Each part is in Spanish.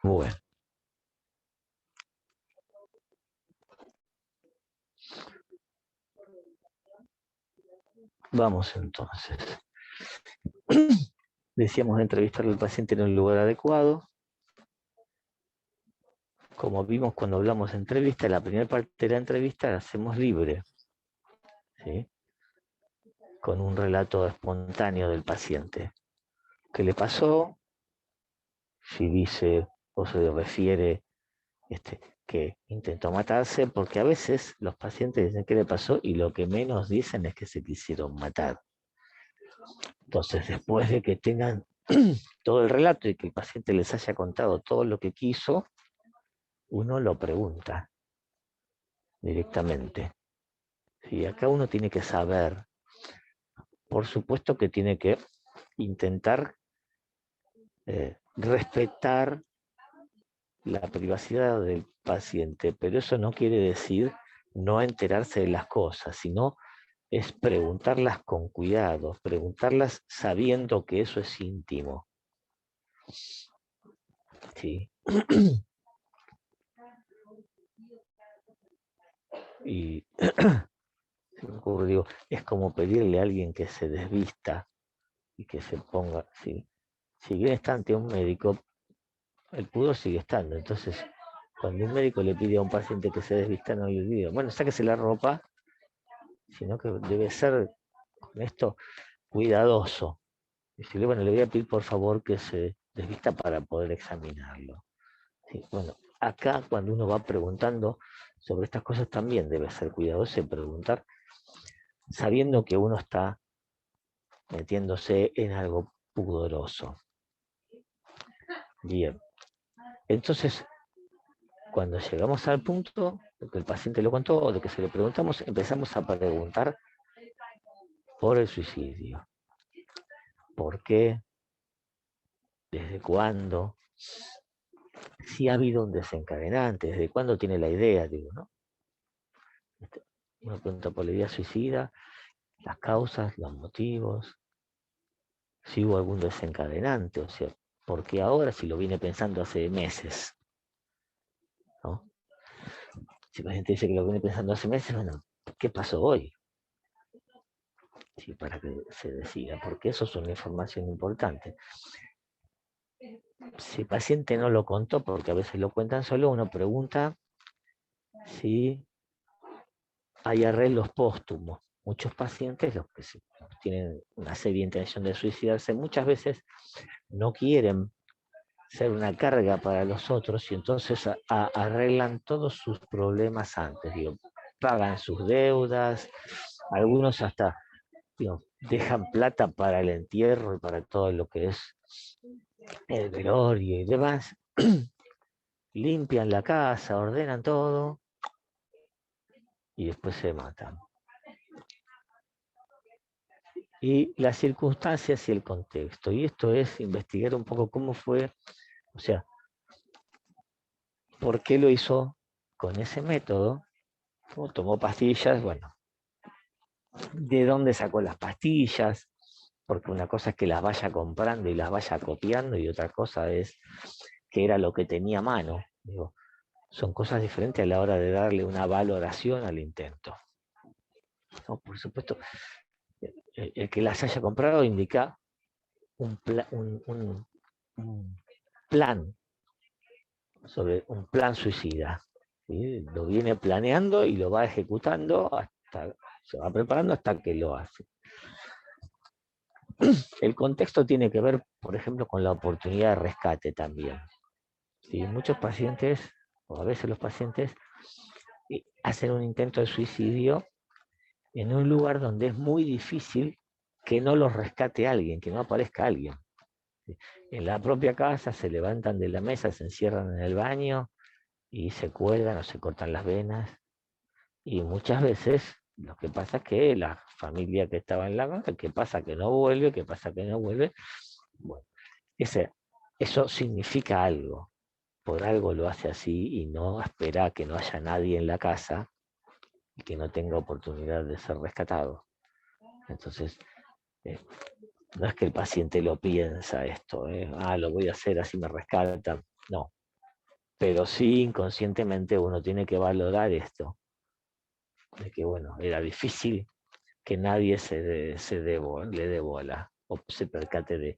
Bueno, vamos entonces. Decíamos entrevistar al paciente en un lugar adecuado. Como vimos cuando hablamos de entrevista, la primera parte de la entrevista la hacemos libre, ¿sí? Con un relato espontáneo del paciente. ¿Qué le pasó? Si dice o se refiere que intentó matarse, porque a veces los pacientes dicen qué le pasó y lo que menos dicen es que se quisieron matar. Entonces, después de que tengan todo el relato y que el paciente les haya contado todo lo que quiso, uno lo pregunta directamente. Y acá uno tiene que saber, por supuesto que tiene que intentar respetar la privacidad del paciente, pero eso no quiere decir no enterarse de las cosas, sino es preguntarlas con cuidado, preguntarlas sabiendo que eso es íntimo. ¿Sí? Y digo, es como pedirle a alguien que se desvista y que se ponga, ¿sí? Si bien está ante un médico, el pudor sigue estando. Entonces, cuando un médico le pide a un paciente que se desvista, no le digo, bueno, sáquese la ropa, sino que debe ser con esto cuidadoso. Decirle, bueno, le voy a pedir por favor que se desvista para poder examinarlo. Sí, bueno, acá cuando uno va preguntando sobre estas cosas también debe ser cuidadoso y preguntar sabiendo que uno está metiéndose en algo pudoroso. Bien, entonces cuando llegamos al punto de que el paciente lo contó o de que se lo preguntamos, empezamos a preguntar por el suicidio. ¿Por qué? ¿Desde cuándo? Si ha habido un desencadenante, ¿desde cuándo tiene la idea? Digo, ¿no? Una pregunta por la idea suicida, las causas, los motivos, si hubo algún desencadenante, o sea, ¿por qué ahora si lo viene pensando hace meses? ¿No? Si la gente dice que lo viene pensando hace meses, bueno, ¿qué pasó hoy? Sí, para que se decida, porque eso es una información importante. Si el paciente no lo contó, porque a veces lo cuentan solo, uno pregunta si hay arreglos póstumos. Muchos pacientes, los que tienen una seria intención de suicidarse, muchas veces no quieren ser una carga para los otros y entonces arreglan todos sus problemas antes. Digo, pagan sus deudas, algunos hasta dejan plata para el entierro y para todo lo que es el velorio y demás. Limpian la casa, ordenan todo y después se matan. Y las circunstancias y el contexto. Y esto es investigar un poco cómo fue, o sea, por qué lo hizo con ese método. ¿Cómo tomó pastillas? Bueno, ¿de dónde sacó las pastillas? Porque una cosa es que las vaya comprando y las vaya copiando y otra cosa es que era lo que tenía a mano. Digo, son cosas diferentes a la hora de darle una valoración al intento. No, por supuesto, el que las haya comprado indica un plan, sobre un plan suicida. ¿Sí? Lo viene planeando y lo va ejecutando hasta, se va preparando hasta que lo hace. El contexto tiene que ver, por ejemplo, con la oportunidad de rescate también. ¿Sí? Muchos pacientes, o a veces los pacientes, hacen un intento de suicidio en un lugar donde es muy difícil que no los rescate alguien, que no aparezca alguien. En la propia casa se levantan de la mesa, se encierran en el baño y se cuelgan o se cortan las venas. Y muchas veces lo que pasa es que la familia que estaba en la casa, que pasa que no vuelve, que pasa que no vuelve. Bueno, eso significa algo. Por algo lo hace así y no espera que no haya nadie en la casa y que no tenga oportunidad de ser rescatado. Entonces, no es que el paciente lo piensa esto, lo voy a hacer así me rescatan. No, Pero sí, inconscientemente uno tiene que valorar esto, de que, bueno, era difícil que nadie le dé bola o se percate de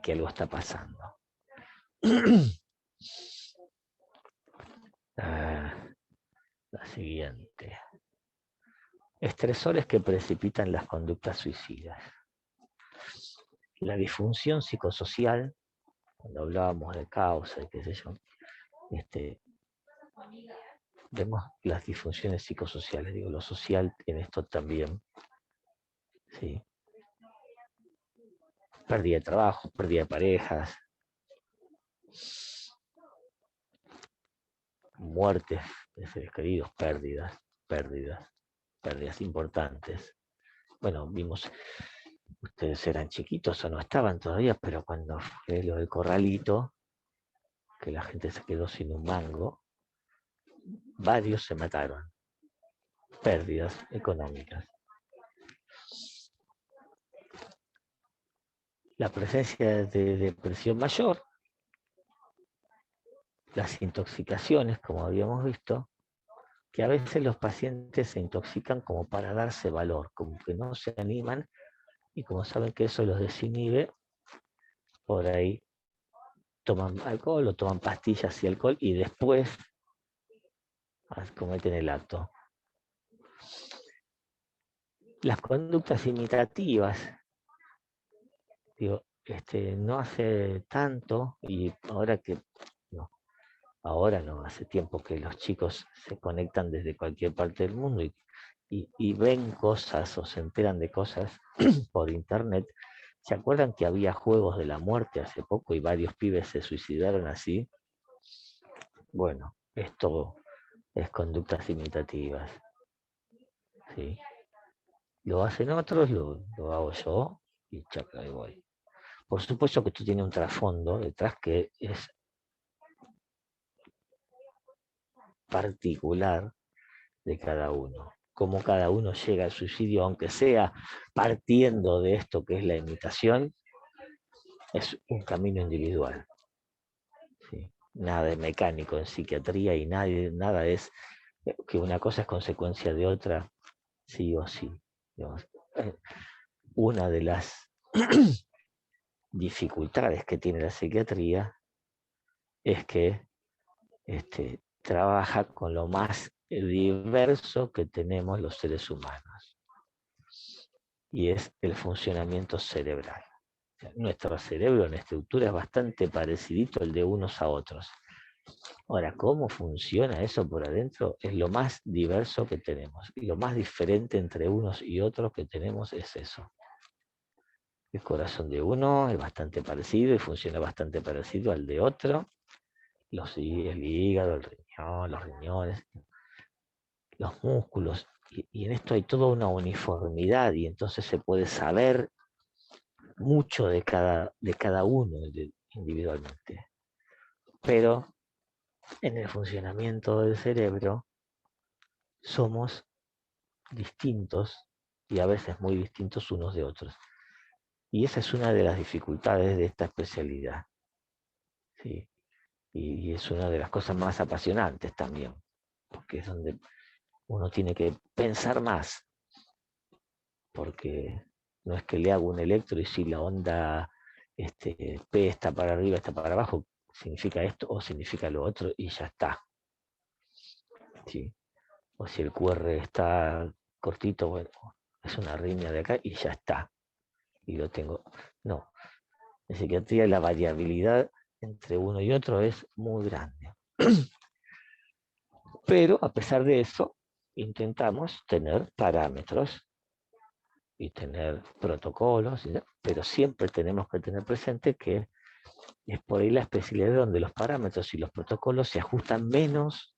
que algo está pasando. La siguiente. Estresores que precipitan las conductas suicidas. La disfunción psicosocial, cuando hablábamos de causa y qué sé yo, vemos las disfunciones psicosociales, digo, lo social en esto también, ¿sí? Pérdida de trabajo, pérdida de parejas, muertes de seres queridos, pérdidas importantes. Bueno, vimos, ustedes eran chiquitos o no estaban todavía, pero cuando fue lo del corralito, que la gente se quedó sin un mango, varios se mataron, pérdidas económicas. La presencia de depresión mayor, las intoxicaciones, como habíamos visto, que a veces los pacientes se intoxican como para darse valor, como que no se animan y como saben que eso los desinhibe, por ahí toman alcohol o toman pastillas y alcohol y después cometen el acto. Las conductas imitativas, digo, no hace tanto, y ahora no, hace tiempo que los chicos se conectan desde cualquier parte del mundo y ven cosas o se enteran de cosas por internet. ¿Se acuerdan que había juegos de la muerte hace poco y varios pibes se suicidaron así? Bueno, esto es conductas imitativas. ¿Sí? Lo hacen otros, lo hago yo y chaca, ahí voy. Por supuesto que esto tiene un trasfondo detrás que es particular de cada uno. Cómo cada uno llega al suicidio, aunque sea partiendo de esto que es la imitación, es un camino individual. ¿Sí? Nada es mecánico en psiquiatría y nada es que una cosa es consecuencia de otra, sí o sí. Digamos, una de las dificultades que tiene la psiquiatría es que trabaja con lo más diverso que tenemos los seres humanos, y es el funcionamiento cerebral. O sea, nuestro cerebro en estructura es bastante parecidito al de unos a otros. Ahora, ¿cómo funciona eso por adentro? Es lo más diverso que tenemos. Y lo más diferente entre unos y otros que tenemos es eso. El corazón de uno es bastante parecido y funciona bastante parecido al de otro. El hígado, el riñón, los riñones, los músculos. Y en esto hay toda una uniformidad y entonces se puede saber mucho de cada uno individualmente. Pero en el funcionamiento del cerebro somos distintos y a veces muy distintos unos de otros. Y esa es una de las dificultades de esta especialidad. ¿Sí? Y es una de las cosas más apasionantes también, porque es donde uno tiene que pensar más, porque no es que le hago un electro y si la onda P está para arriba, está para abajo, significa esto o significa lo otro y ya está. ¿Sí? O si el QR está cortito, bueno, es una arritmia de acá y ya está. Y lo tengo. No, en psiquiatría la variabilidad entre uno y otro es muy grande. Pero a pesar de eso, intentamos tener parámetros y tener protocolos, pero siempre tenemos que tener presente que es por ahí la especialidad donde los parámetros y los protocolos se ajustan menos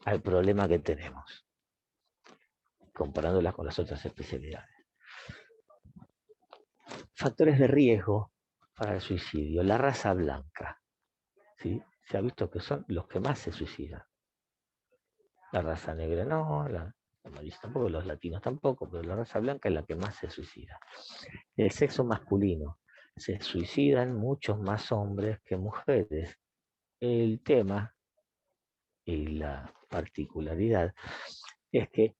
al problema que tenemos, comparándolas con las otras especialidades. Factores de riesgo para el suicidio. La raza blanca, ¿sí? Se ha visto que son los que más se suicidan. La raza negra no, la amarilla tampoco, los latinos tampoco, pero la raza blanca es la que más se suicida. El sexo masculino. Se suicidan muchos más hombres que mujeres. el tema y la particularidad es que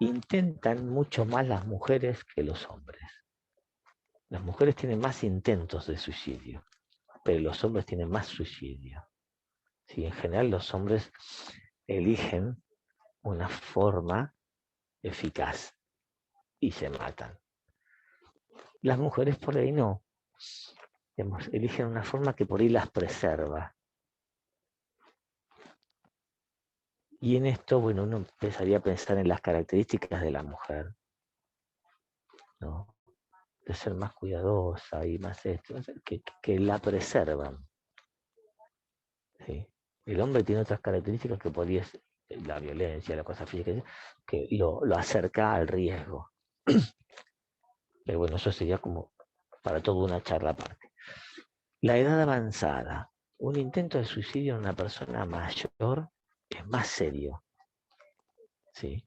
intentan mucho más las mujeres que los hombres. Las mujeres tienen más intentos de suicidio, pero los hombres tienen más suicidio. Sí, en general los hombres eligen una forma eficaz y se matan. Las mujeres por ahí no. Digamos, eligen una forma que por ahí las preserva. Y en esto, bueno, uno empezaría a pensar en las características de la mujer, ¿no? De ser más cuidadosa y más esto, que la preservan. ¿Sí? El hombre tiene otras características que podría ser la violencia, la cosa física, que lo acerca al riesgo. Pero bueno, eso sería como para toda una charla aparte. La edad avanzada. Un intento de suicidio en una persona mayor es más serio, ¿sí?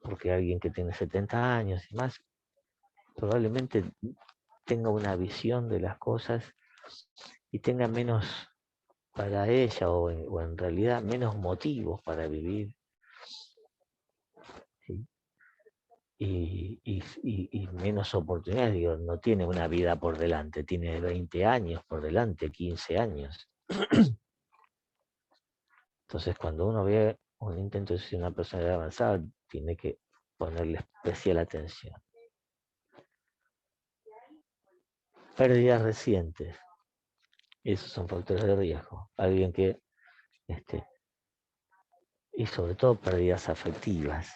Porque alguien que tiene 70 años y más probablemente tenga una visión de las cosas y tenga menos para ella o en realidad menos motivos para vivir, ¿sí? Y menos oportunidades. Digo, no tiene una vida por delante, tiene 20 años por delante, 15 años. Entonces, cuando uno ve un intento de ser una persona de avanzada, tiene que ponerle especial atención. Pérdidas recientes, esos son factores de riesgo. Alguien que, y sobre todo pérdidas afectivas,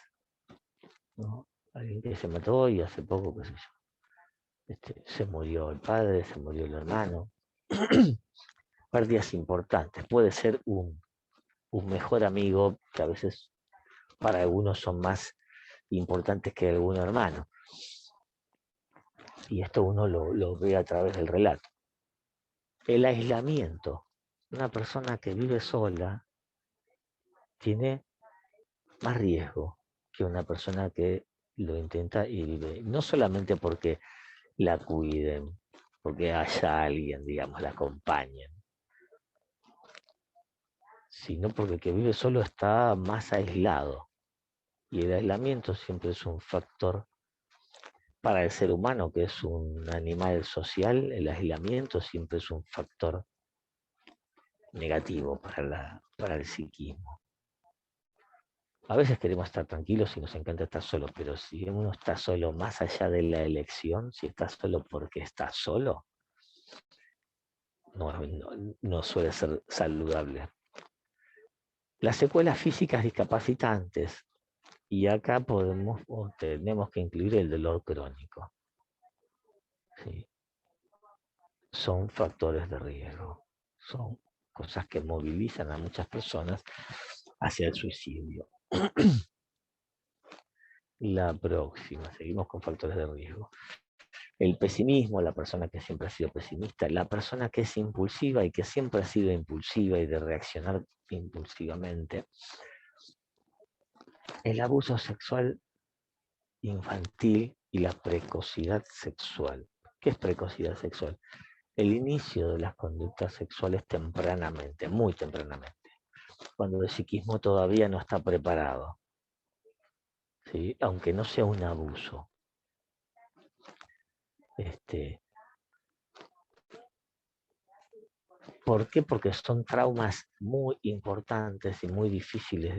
¿no? Alguien que se mató y hace poco, qué sé yo, se murió el padre, se murió el hermano. Pérdidas importantes. Puede ser un mejor amigo, que a veces para algunos son más importantes que algún hermano. Y esto uno lo ve a través del relato. El aislamiento. Una persona que vive sola tiene más riesgo que una persona que lo intenta y vive. No solamente porque la cuiden, porque haya alguien, digamos, la acompañen, sino porque el que vive solo está más aislado. Y el aislamiento siempre es un factor para el ser humano, que es un animal social. El aislamiento siempre es un factor negativo para el psiquismo. A veces queremos estar tranquilos y nos encanta estar solos, pero si uno está solo más allá de la elección, si está solo porque está solo, no suele ser saludable. Las secuelas físicas discapacitantes, y acá podemos o tenemos que incluir el dolor crónico. ¿Sí? Son factores de riesgo, son cosas que movilizan a muchas personas hacia el suicidio. La próxima, seguimos con factores de riesgo. El pesimismo, la persona que siempre ha sido pesimista, la persona que es impulsiva y que siempre ha sido impulsiva y de reaccionar impulsivamente. El abuso sexual infantil y la precocidad sexual. ¿Qué es precocidad sexual? El inicio de las conductas sexuales tempranamente, muy tempranamente, cuando el psiquismo todavía no está preparado, ¿sí? Aunque no sea un abuso. ¿Por qué? Porque son traumas muy importantes y muy difíciles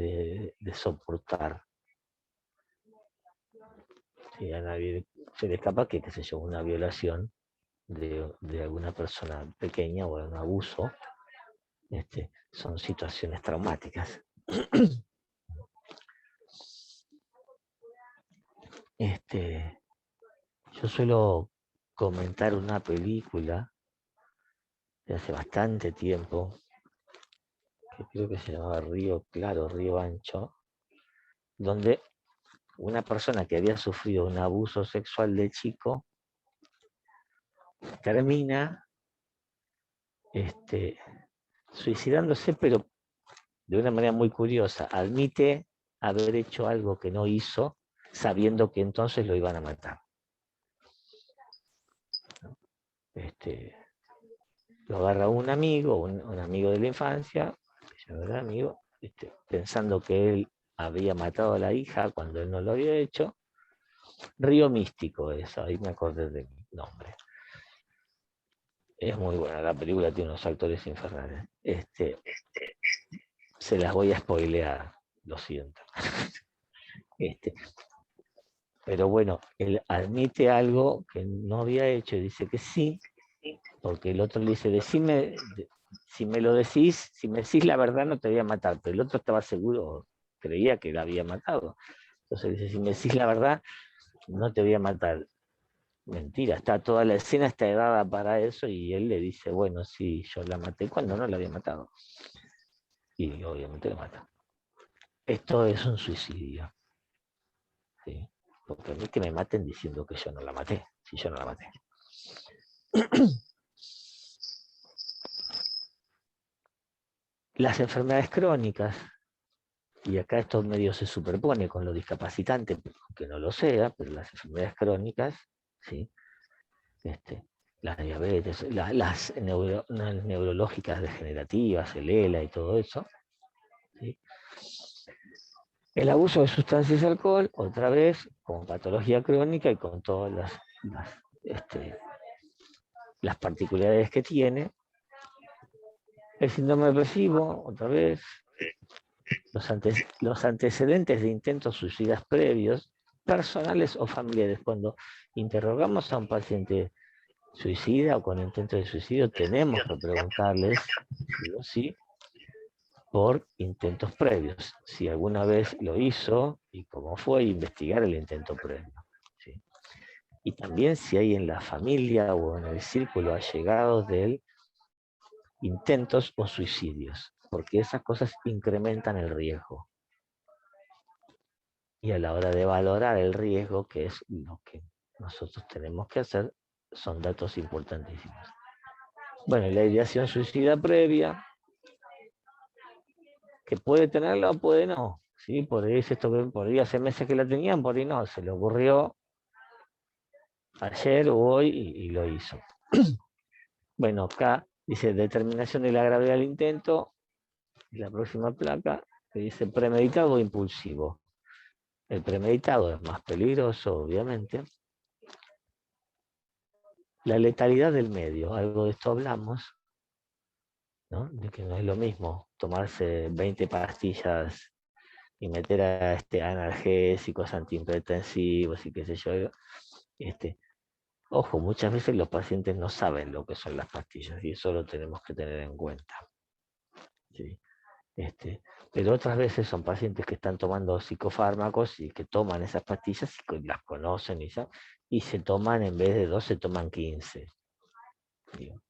de soportar. Si a nadie se le escapa que, qué sé yo, una violación de alguna persona pequeña o un abuso, son situaciones traumáticas. Yo suelo comentar una película de hace bastante tiempo, que creo que se llamaba Río Claro, Río Ancho, donde una persona que había sufrido un abuso sexual de chico termina suicidándose, pero de una manera muy curiosa. Admite haber hecho algo que no hizo, sabiendo que entonces lo iban a matar. lo agarra un amigo, un amigo de la infancia, que ya no era amigo, pensando que él había matado a la hija cuando él no lo había hecho. Río Místico es, ahí me acordé de mi nombre. Es muy buena la película, tiene unos actores infernales. Se las voy a spoilear, lo siento. Este, pero bueno, él admite algo que no había hecho y dice que sí, porque el otro le dice, decime, si me lo decís, si me decís la verdad no te voy a matar, pero el otro estaba seguro, creía que la había matado. Entonces dice, si me decís la verdad, no te voy a matar. Mentira, está toda la escena está dada para eso y él le dice, bueno, sí, yo la maté cuando no la había matado. Y obviamente la mata. Esto es un suicidio. ¿Sí? Porque a mí que me maten diciendo que yo no la maté, si yo no la maté. Las enfermedades crónicas, y acá esto medio se superpone con lo discapacitante, aunque no lo sea, pero las enfermedades crónicas, ¿sí? Las diabetes, las neurológicas degenerativas, el ELA y todo eso, ¿sí? El abuso de sustancias y alcohol, otra vez, como patología crónica y con todas las particularidades que tiene. El síndrome depresivo, otra vez, los antecedentes de intentos suicidas previos, personales o familiares. Cuando interrogamos a un paciente suicida o con intento de suicidio, tenemos que preguntarles, sí o sí, por intentos previos. Si alguna vez lo hizo y cómo fue, investigar el intento previo. ¿Sí? Y también si hay en la familia o en el círculo allegados de él intentos o suicidios, porque esas cosas incrementan el riesgo. Y a la hora de valorar el riesgo, que es lo que nosotros tenemos que hacer, son datos importantísimos. Bueno, la ideación suicida previa, que puede tenerla o puede no. ¿Sí? Por ahí es esto que por ahí hace meses que la tenían, por ahí no, se le ocurrió ayer o hoy y lo hizo. Bueno, acá dice determinación de la gravedad del intento, y la próxima placa que dice premeditado o impulsivo. El premeditado es más peligroso, obviamente. La letalidad del medio, algo de esto hablamos, ¿no? De que no es lo mismo tomarse 20 pastillas y meter a analgésicos, antihipertensivos y qué sé yo. Ojo, muchas veces los pacientes no saben lo que son las pastillas y eso lo tenemos que tener en cuenta. ¿Sí? Pero otras veces son pacientes que están tomando psicofármacos y que toman esas pastillas y las conocen y se toman, en vez de 2, se toman 15. Digo.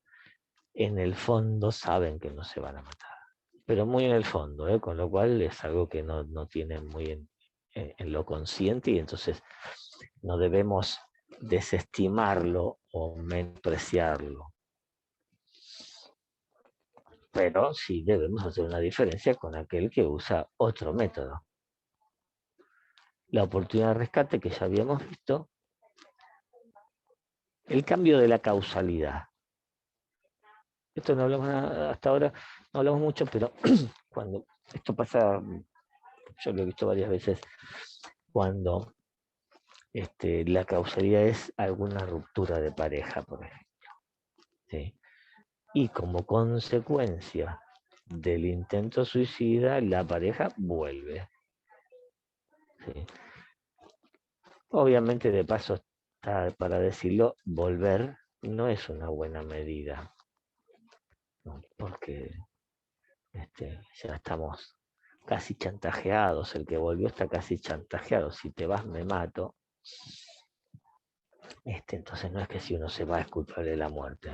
En el fondo saben que no se van a matar, pero muy en el fondo, con lo cual es algo que no tienen muy en lo consciente y entonces no debemos desestimarlo o menospreciarlo. Pero sí debemos hacer una diferencia con aquel que usa otro método. La oportunidad de rescate que ya habíamos visto, el cambio de la causalidad. Esto no hablamos hasta ahora, no hablamos mucho, pero cuando esto pasa, yo lo he visto varias veces, cuando la causalidad es alguna ruptura de pareja, por ejemplo. ¿Sí? Y como consecuencia del intento suicida, la pareja vuelve. ¿Sí? Obviamente, de paso, para decirlo, volver no es una buena medida, ¿no? Porque ya estamos casi chantajeados, el que volvió está casi chantajeado, si te vas me mato. Entonces no es que si uno se va es culpable de la muerte,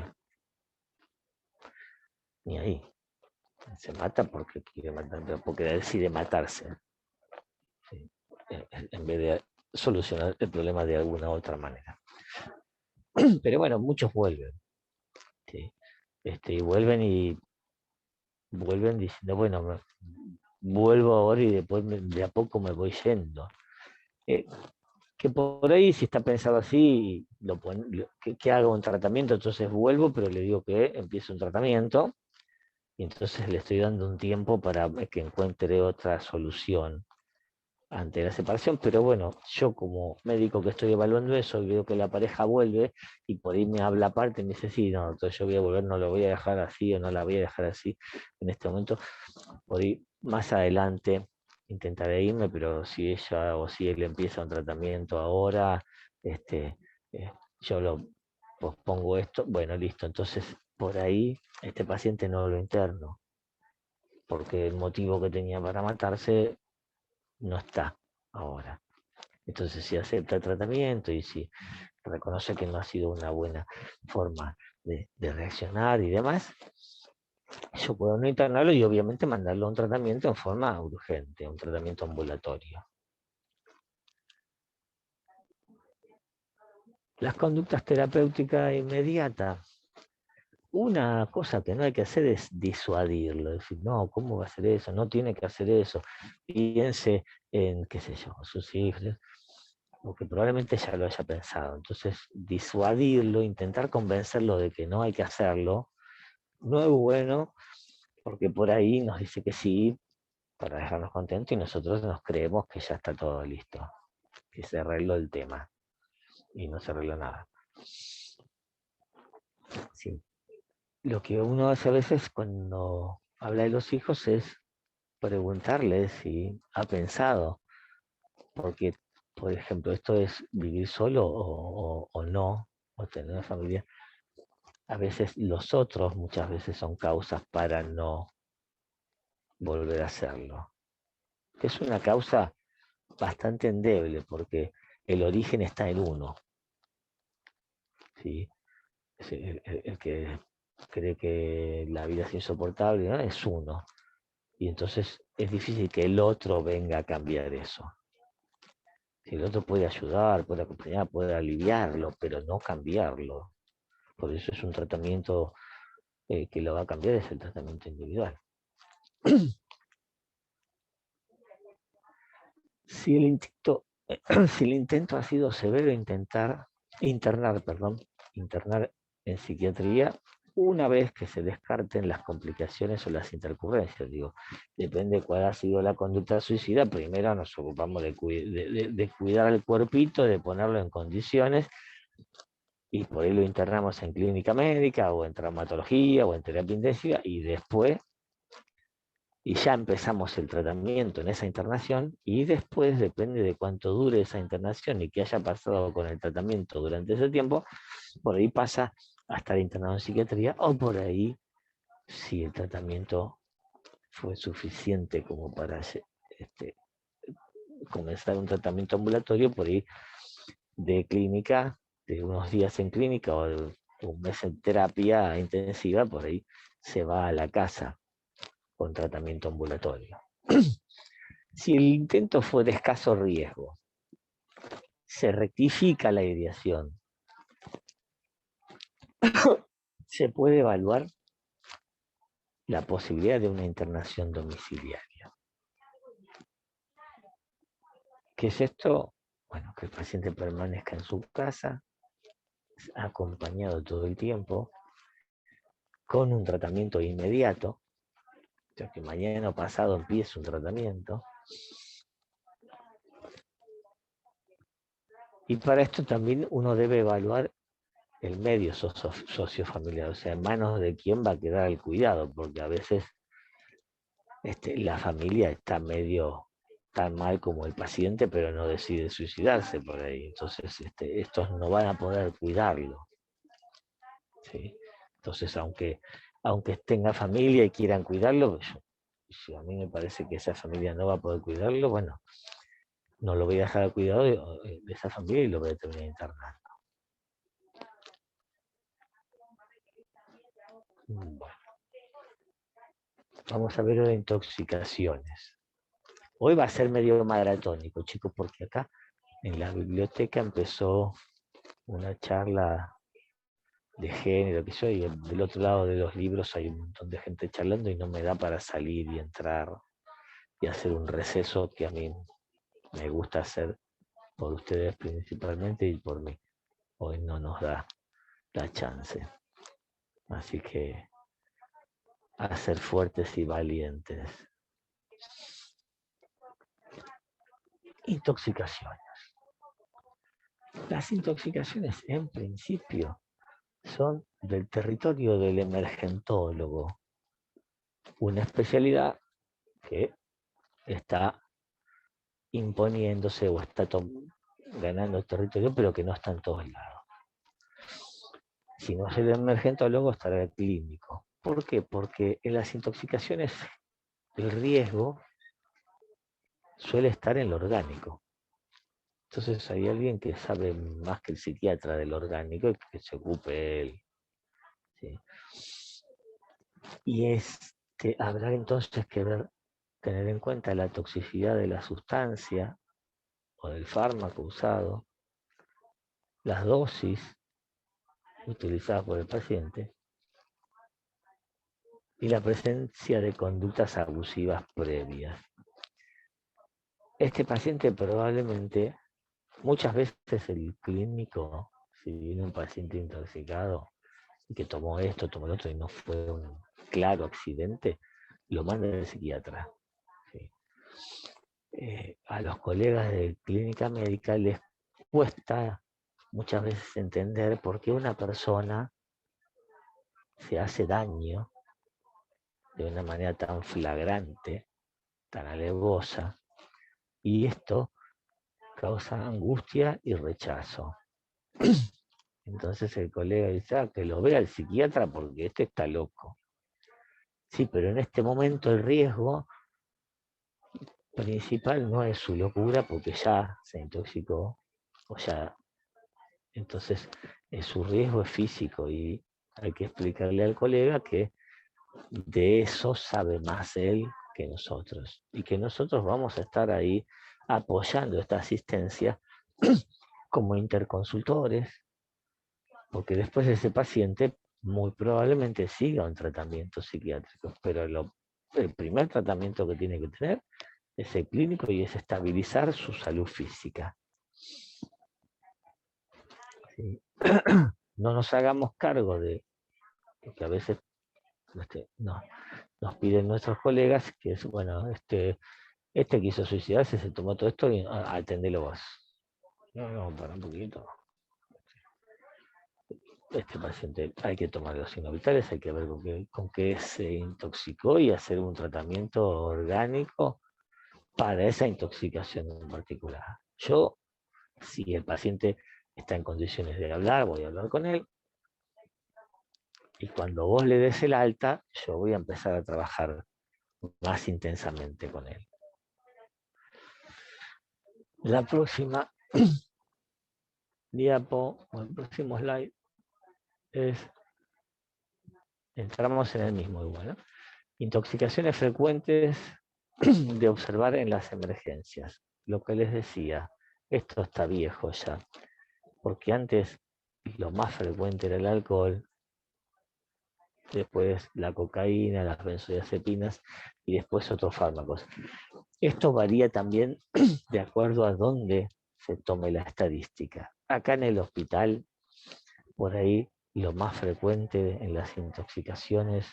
ni ahí. Se mata porque quiere matar, porque decide matarse, ¿sí? En vez de solucionar el problema de alguna otra manera. Pero bueno, muchos vuelven, ¿sí? Y vuelven diciendo, bueno, vuelvo ahora y después de a poco me voy yendo. que por ahí si está pensado así, que haga un tratamiento, entonces vuelvo, pero le digo que empiece un tratamiento, y entonces le estoy dando un tiempo para que encuentre otra solución ante la separación, pero bueno, yo como médico que estoy evaluando eso, y veo que la pareja vuelve, y por ahí me habla aparte, y me dice, sí, no, entonces yo voy a volver, no lo voy a dejar así, o no la voy a dejar así en este momento, por ahí más adelante intentaré irme, pero si ella o si él empieza un tratamiento ahora, este, yo lo pospongo esto, bueno, listo, entonces por ahí este paciente no lo interno, porque el motivo que tenía para matarse no está ahora. Entonces, si acepta el tratamiento y si reconoce que no ha sido una buena forma de reaccionar y demás, yo puedo no internarlo y obviamente mandarlo a un tratamiento en forma urgente, un tratamiento ambulatorio. Las conductas terapéuticas inmediatas. Una cosa que no hay que hacer es disuadirlo, decir, no, ¿cómo va a hacer eso? No tiene que hacer eso. Piense en, qué sé yo, sus hijos, porque probablemente ya lo haya pensado. Entonces, disuadirlo, intentar convencerlo de que no hay que hacerlo, no es bueno, porque por ahí nos dice que sí, para dejarnos contentos, y nosotros nos creemos que ya está todo listo, que se arregló el tema, y no se arregló nada. Sí. Lo que uno hace a veces cuando habla de los hijos es preguntarles si ha pensado, porque, por ejemplo, esto es vivir solo o no, o tener una familia. A veces los otros muchas veces son causas para no volver a hacerlo. Es una causa bastante endeble porque el origen está en uno, ¿sí? Es el que cree que la vida es insoportable, ¿no? Es uno. Y entonces es difícil que el otro venga a cambiar eso. Si el otro puede ayudar, puede acompañar, puede aliviarlo, pero no cambiarlo. Por eso es un tratamiento que lo va a cambiar, es el tratamiento individual. Si el intento, si el intento ha sido severo, internar en psiquiatría una vez que se descarten las complicaciones o las intercurrencias. Digo, depende de cuál ha sido la conducta suicida. Primero nos ocupamos de cuidar el cuerpito, de ponerlo en condiciones, y por ahí lo internamos en clínica médica o en traumatología o en terapia intensiva, y después y ya empezamos el tratamiento en esa internación, y después, depende de cuánto dure esa internación y qué haya pasado con el tratamiento durante ese tiempo, por ahí pasa a estar internado en psiquiatría, o por ahí, si el tratamiento fue suficiente como para comenzar un tratamiento ambulatorio, por ahí de clínica, de unos días en clínica o de un mes en terapia intensiva, por ahí se va a la casa con tratamiento ambulatorio. Si el intento fue de escaso riesgo, se rectifica la ideación, se puede evaluar la posibilidad de una internación domiciliaria. ¿Qué es esto? Bueno, que el paciente permanezca en su casa, acompañado todo el tiempo, con un tratamiento inmediato, o sea, que mañana o pasado empiece un tratamiento. Y para esto también uno debe evaluar el medio sociofamiliar, o sea, en manos de quién va a quedar el cuidado, porque a veces la familia está medio tan mal como el paciente, pero no decide suicidarse por ahí. Entonces, estos no van a poder cuidarlo, ¿sí? Entonces, aunque tenga familia y quieran cuidarlo, si a mí me parece que esa familia no va a poder cuidarlo, bueno, no lo voy a dejar al cuidado de esa familia y lo voy a terminar internando. Bueno, vamos a ver ahora intoxicaciones. Hoy va a ser medio maratónico, chicos, porque acá en la biblioteca empezó una charla de género, que yo, y del otro lado de los libros hay un montón de gente charlando y no me da para salir y entrar y hacer un receso que a mí me gusta hacer por ustedes principalmente y por mí. Hoy no nos da la chance. Así que a ser fuertes y valientes. Intoxicaciones. Las intoxicaciones, en principio, son del territorio del emergentólogo, una especialidad que está imponiéndose o está ganando territorio, pero que no está en todos lados. Si no es el emergentólogo, estará el clínico. ¿Por qué? Porque en las intoxicaciones el riesgo suele estar en lo orgánico. Entonces hay alguien que sabe más que el psiquiatra del orgánico y que se ocupe él. ¿Sí? Y habrá entonces que tener en cuenta la toxicidad de la sustancia o del fármaco usado, las dosis utilizadas por el paciente y la presencia de conductas abusivas previas. Este paciente probablemente, muchas veces el clínico, si viene un paciente intoxicado y que tomó esto, tomó lo otro y no fue un claro accidente, lo manda al psiquiatra. ¿Sí? A los colegas de clínica médica les cuesta muchas veces entender por qué una persona se hace daño de una manera tan flagrante, tan alevosa, y esto causa angustia y rechazo. Entonces el colega dice, que lo vea el psiquiatra porque este está loco. Sí, pero en este momento el riesgo principal no es su locura porque ya se intoxicó, o ya, entonces su riesgo es físico y hay que explicarle al colega que de eso sabe más él que nosotros y que nosotros vamos a estar ahí apoyando esta asistencia como interconsultores, porque después ese paciente muy probablemente siga un tratamiento psiquiátrico, pero el primer tratamiento que tiene que tener es el clínico y es estabilizar su salud física. ¿Sí? No nos hagamos cargo de lo que a veces nos piden nuestros colegas, que es, bueno, este quiso suicidarse, se tomó todo esto y atendelo vos. No, para un poquito. Este paciente hay que tomar los signos vitales, hay que ver con qué se intoxicó y hacer un tratamiento orgánico para esa intoxicación en particular. Yo, si el paciente está en condiciones de hablar, voy a hablar con él. Y cuando vos le des el alta, yo voy a empezar a trabajar más intensamente con él. La próxima diapo, o el próximo slide, entramos en el mismo igual, ¿no? Intoxicaciones frecuentes de observar en las emergencias. Lo que les decía, esto está viejo ya, porque antes lo más frecuente era el alcohol, después la cocaína, las benzodiazepinas y después otros fármacos. Esto varía también de acuerdo a dónde se tome la estadística. Acá en el hospital, por ahí, lo más frecuente en las intoxicaciones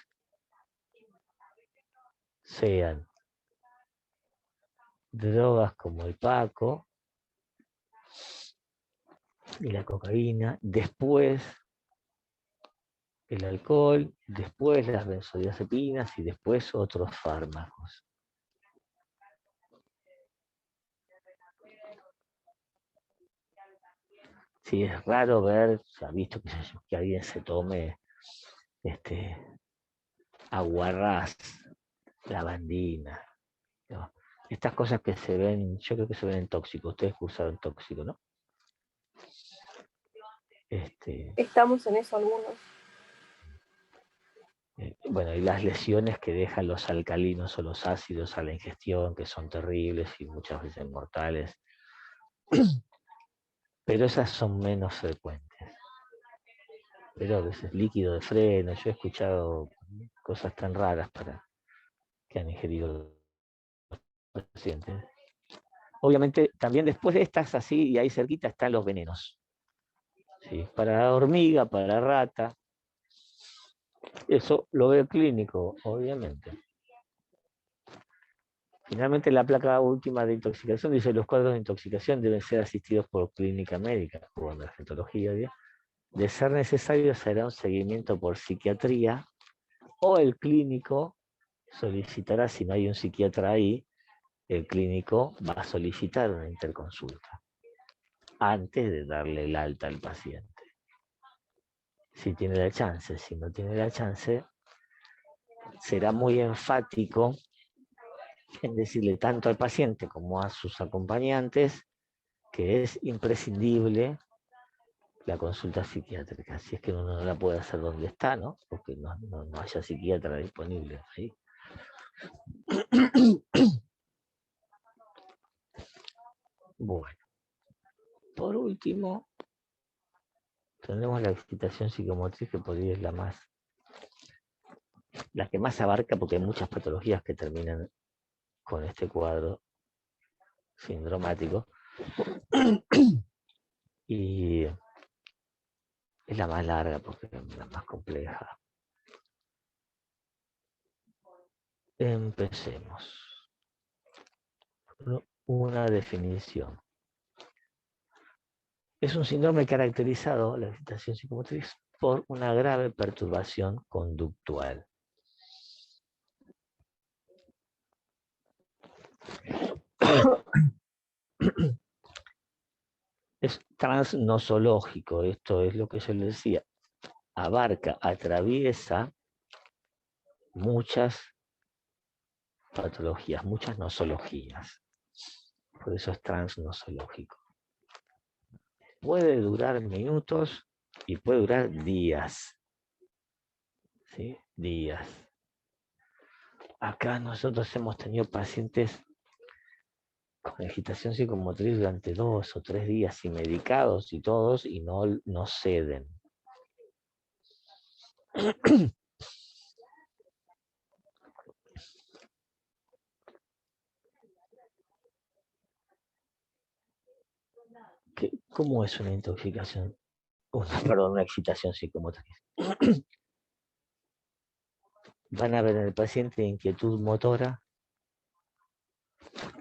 sean drogas como el paco y la cocaína, después el alcohol, después las benzodiazepinas y después otros fármacos. Sí, es raro ver, se ha visto que alguien se tome aguarrás, lavandina, ¿no? Estas cosas que se ven, yo creo que se ven en tóxico, ustedes usaron tóxico, ¿no? Estamos en eso algunos. Bueno, y las lesiones que dejan los alcalinos o los ácidos a la ingestión, que son terribles y muchas veces mortales, pero esas son menos frecuentes. Pero a veces líquido de freno, yo he escuchado cosas tan raras que han ingerido los pacientes. Obviamente, también después de estas, así, y ahí cerquita, están los venenos. ¿Sí? Para hormiga, para rata. Eso lo ve el clínico, obviamente. Finalmente, la placa última de intoxicación dice: los cuadros de intoxicación deben ser asistidos por clínica médica o emergentología. De ser necesario, será un seguimiento por psiquiatría, o el clínico solicitará, si no hay un psiquiatra ahí, el clínico va a solicitar una interconsulta antes de darle el alta al paciente. Si tiene la chance, si no tiene la chance, será muy enfático en decirle tanto al paciente como a sus acompañantes que es imprescindible la consulta psiquiátrica, si es que uno no la puede hacer donde está, ¿no? Porque no haya psiquiatra disponible ahí. Bueno, por último, tenemos la excitación psicomotriz, que por ahí es la que más abarca, porque hay muchas patologías que terminan con este cuadro sindromático. Y es la más larga porque es la más compleja. Empecemos. Una definición. Es un síndrome caracterizado, la excitación psicomotriz, por una grave perturbación conductual. Es transnosológico, esto es lo que yo le decía. Abarca, atraviesa muchas patologías, muchas nosologías. Por eso es transnosológico. Puede durar minutos y puede durar días. ¿Sí? Días. Acá nosotros hemos tenido pacientes con agitación psicomotriz durante 2 o 3 días y medicados y todos, y no ceden. ¿Cómo es una intoxicación? Una excitación psicomotriz. Van a ver en el paciente inquietud motora,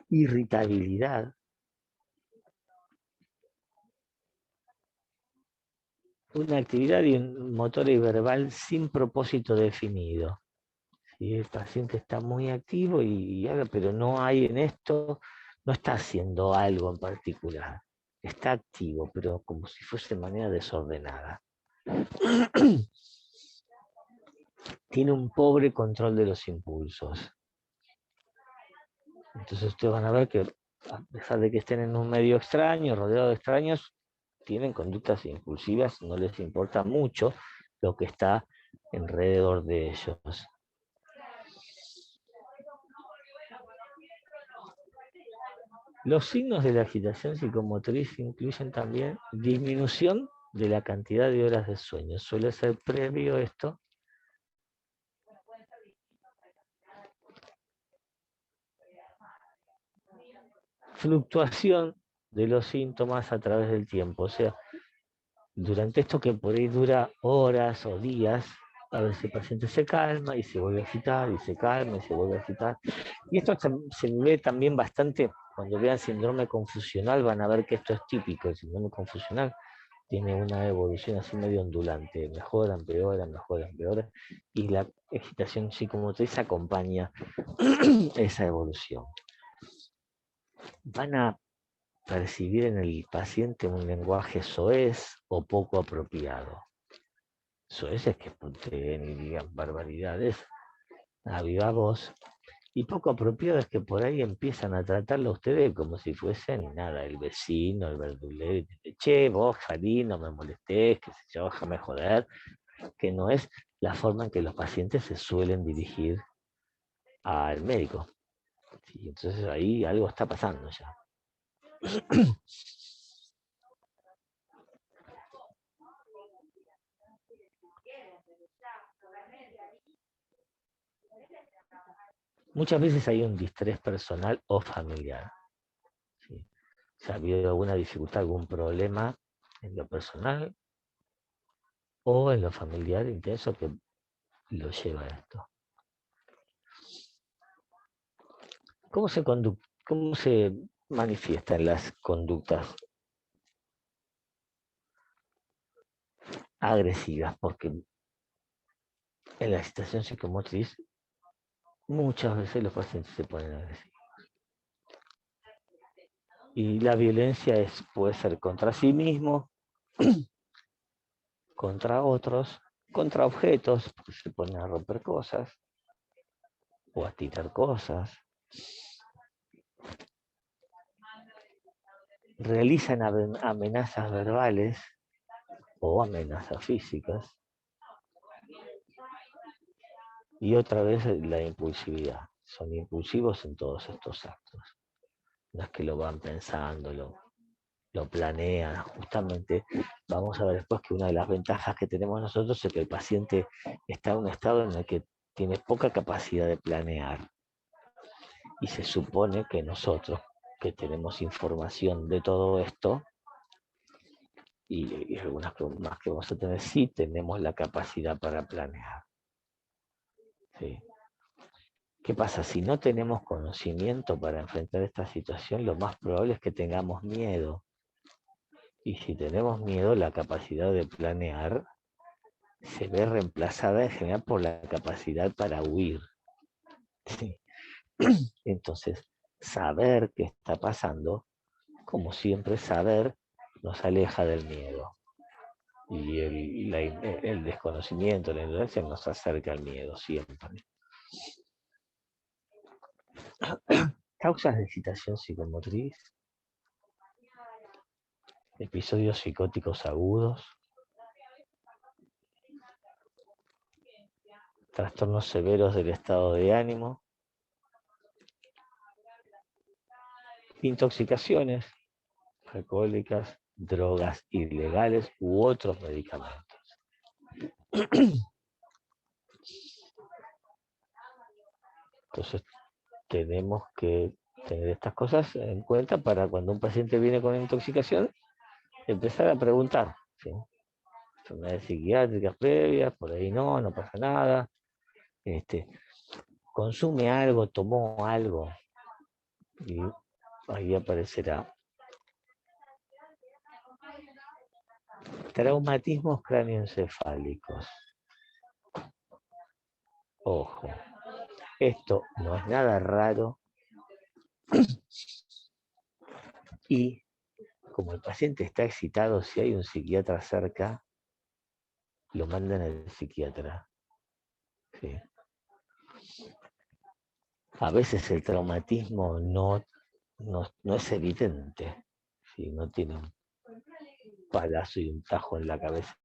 irritabilidad, una actividad motora y verbal sin propósito definido. ¿Sí? El paciente está muy activo pero no hay en esto, no está haciendo algo en particular. Está activo, pero como si fuese de manera desordenada. Tiene un pobre control de los impulsos. Entonces ustedes van a ver que, a pesar de que estén en un medio extraño, rodeado de extraños, tienen conductas impulsivas, no les importa mucho lo que está alrededor de ellos. Los signos de la agitación psicomotriz incluyen también disminución de la cantidad de horas de sueño. Suele ser previo esto. Fluctuación de los síntomas a través del tiempo. O sea, durante esto que por ahí dura horas o días, a veces el paciente se calma y se vuelve a agitar, y se calma y se vuelve a agitar. Y esto se ve también bastante, cuando vean síndrome confusional, van a ver que esto es típico. El síndrome confusional tiene una evolución así medio ondulante, mejora, empeora, y la excitación psicomotriz acompaña esa evolución. Van a percibir en el paciente un lenguaje soez o poco apropiado. Soez es que punteen y digan barbaridades a viva voz, y poco apropiado es que por ahí empiezan a tratarlo a ustedes como si fuesen nada, el vecino, el verdulero, che, vos, Jalí, no me molestés, que sé yo, déjame joder, que no es la forma en que los pacientes se suelen dirigir al médico. ¿Sí? Entonces ahí algo está pasando ya. Muchas veces hay un distrés personal o familiar. ¿Sí? si ha habido alguna dificultad, algún problema en lo personal o en lo familiar intenso que lo lleva a esto. ¿Cómo se manifiestan las conductas agresivas? Porque en la excitación psicomotriz muchas veces los pacientes se ponen agresivos. Y la violencia puede ser contra sí mismo, contra otros, contra objetos, porque se ponen a romper cosas o a tirar cosas. Realizan amenazas verbales o amenazas físicas. Y otra vez la impulsividad. Son impulsivos en todos estos actos. No es que lo van pensando, lo planean. Justamente vamos a ver después que una de las ventajas que tenemos nosotros es que el paciente está en un estado en el que tiene poca capacidad de planear. Y se supone que nosotros, que tenemos información de todo esto, y algunas más que vamos a tener, sí tenemos la capacidad para planear. ¿Sí? ¿Qué pasa? Si no tenemos conocimiento para enfrentar esta situación, lo más probable es que tengamos miedo. Y si tenemos miedo, la capacidad de planear se ve reemplazada en general por la capacidad para huir. ¿Sí? Entonces, saber qué está pasando, como siempre, saber nos aleja del miedo. Y el desconocimiento, la ignorancia nos acerca al miedo siempre. Causas de excitación psicomotriz, episodios psicóticos agudos, trastornos severos del estado de ánimo, intoxicaciones alcohólicas, drogas ilegales u otros medicamentos. Entonces tenemos que tener estas cosas en cuenta para cuando un paciente viene con intoxicación, empezar a preguntar, ¿sí? Enfermedades psiquiátricas previas, por ahí no pasa nada. Consume algo, tomó algo, y ahí aparecerá. Traumatismos cráneoencefálicos. Ojo, esto no es nada raro y como el paciente está excitado, si hay un psiquiatra cerca, lo mandan al psiquiatra. ¿Sí? A veces el traumatismo no es evidente, ¿sí? No tiene un palazo y un tajo en la cabeza